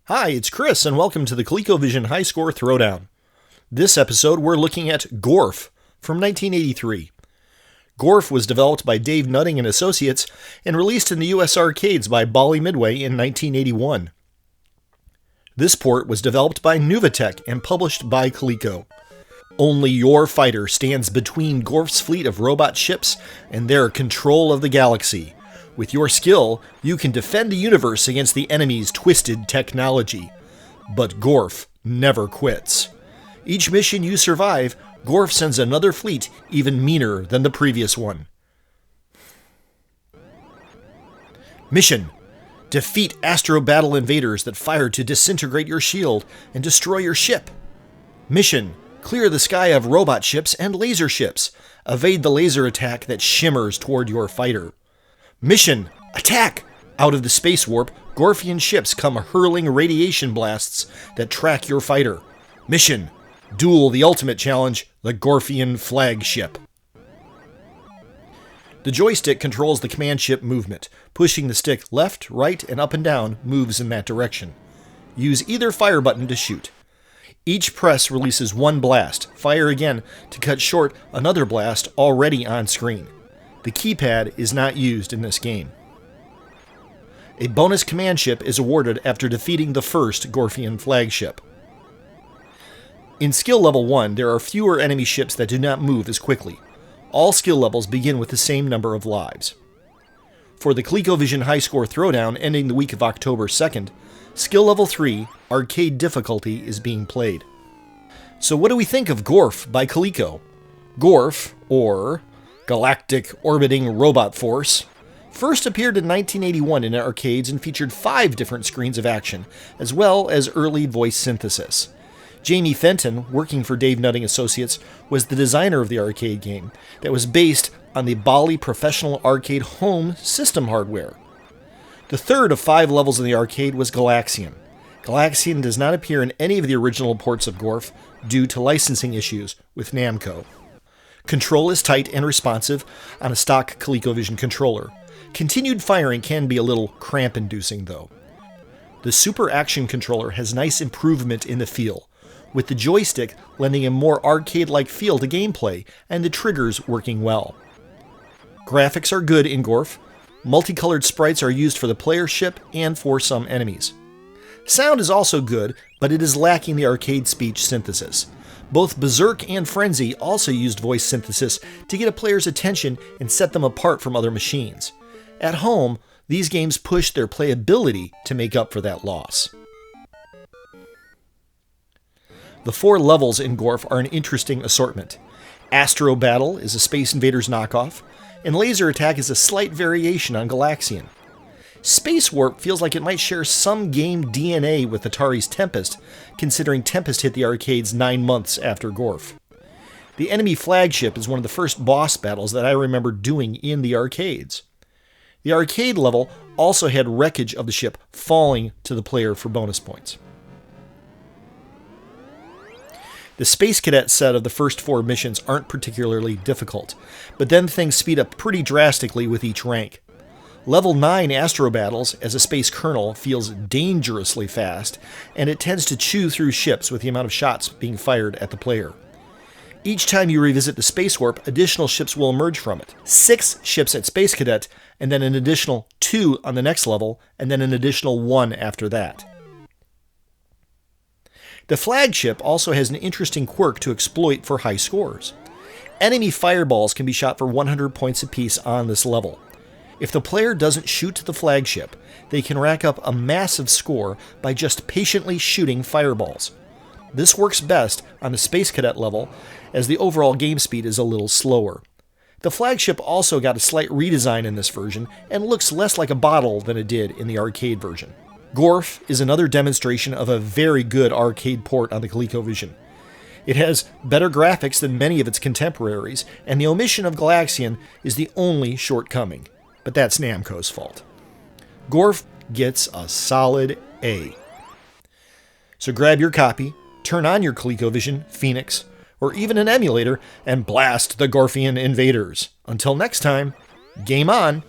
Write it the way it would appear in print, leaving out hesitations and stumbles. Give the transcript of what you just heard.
Hi, it's Chris, and welcome to the ColecoVision High Score Throwdown. This episode, we're looking at Gorf from 1983. Gorf was developed by Dave Nutting and Associates and released in the US arcades by Bally Midway in 1981. This port was developed by Nuvatech and published by Coleco. Only your fighter stands between Gorf's fleet of robot ships and their control of the galaxy. With your skill, you can defend the universe against the enemy's twisted technology. But Gorf never quits. Each mission you survive, Gorf sends another fleet even meaner than the previous one. Mission: defeat Astro Battle invaders that fire to disintegrate your shield and destroy your ship. Mission: clear the sky of robot ships and laser ships. Evade the laser attack that shimmers toward your fighter. Mission: attack! Out of the space warp, Gorfian ships come hurling radiation blasts that track your fighter. Mission: duel the ultimate challenge, the Gorfian flagship. The joystick controls the command ship movement. Pushing the stick left, right, and up and down moves in that direction. Use either fire button to shoot. Each press releases one blast. Fire again to cut short another blast already on screen. The keypad is not used in this game. A bonus command ship is awarded after defeating the first Gorfian flagship. In skill level 1, there are fewer enemy ships that do not move as quickly. All skill levels begin with the same number of lives. For the ColecoVision High Score Throwdown ending the week of October 2nd, skill level 3, arcade difficulty, is being played. So what do we think of Gorf by Coleco? Gorf, or Galactic Orbiting Robot Force, first appeared in 1981 in arcades and featured 5 different screens of action, as well as early voice synthesis. Jamie Fenton, working for Dave Nutting Associates, was the designer of the arcade game that was based on the Bally Professional Arcade Home system hardware. The third of 5 levels in the arcade was Galaxian. Galaxian does not appear in any of the original ports of Gorf due to licensing issues with Namco. Control is tight and responsive on a stock ColecoVision controller. Continued firing can be a little cramp-inducing, though. The Super Action controller has nice improvement in the feel, with the joystick lending a more arcade-like feel to gameplay and the triggers working well. Graphics are good in Gorf. Multicolored sprites are used for the player ship and for some enemies. Sound is also good, but it is lacking the arcade speech synthesis. Both Berserk and Frenzy also used voice synthesis to get a player's attention and set them apart from other machines. At home, these games pushed their playability to make up for that loss. The 4 levels in Gorf are an interesting assortment. Astro Battle is a Space Invaders knockoff, and Laser Attack is a slight variation on Galaxian. Space Warp feels like it might share some game DNA with Atari's Tempest, considering Tempest hit the arcades 9 months after Gorf. The enemy flagship is one of the first boss battles that I remember doing in the arcades. The arcade level also had wreckage of the ship falling to the player for bonus points. The Space Cadet set of the first 4 missions aren't particularly difficult, but then things speed up pretty drastically with each rank. Level 9 Astro Battles as a Space Colonel feels dangerously fast, and it tends to chew through ships with the amount of shots being fired at the player. Each time you revisit the Space Warp, additional ships will emerge from it. 6 ships at Space Cadet, and then an additional 2 on the next level, and then an additional 1 after that. The flagship also has an interesting quirk to exploit for high scores. Enemy fireballs can be shot for 100 points apiece on this level. If the player doesn't shoot the flagship, they can rack up a massive score by just patiently shooting fireballs. This works best on the Space Cadet level, as the overall game speed is a little slower. The flagship also got a slight redesign in this version, and looks less like a bottle than it did in the arcade version. Gorf is another demonstration of a very good arcade port on the ColecoVision. It has better graphics than many of its contemporaries, and the omission of Galaxian is the only shortcoming. But that's Namco's fault. Gorf gets a solid A. So grab your copy, turn on your ColecoVision, Phoenix, or even an emulator, and blast the Gorfian invaders. Until next time, game on!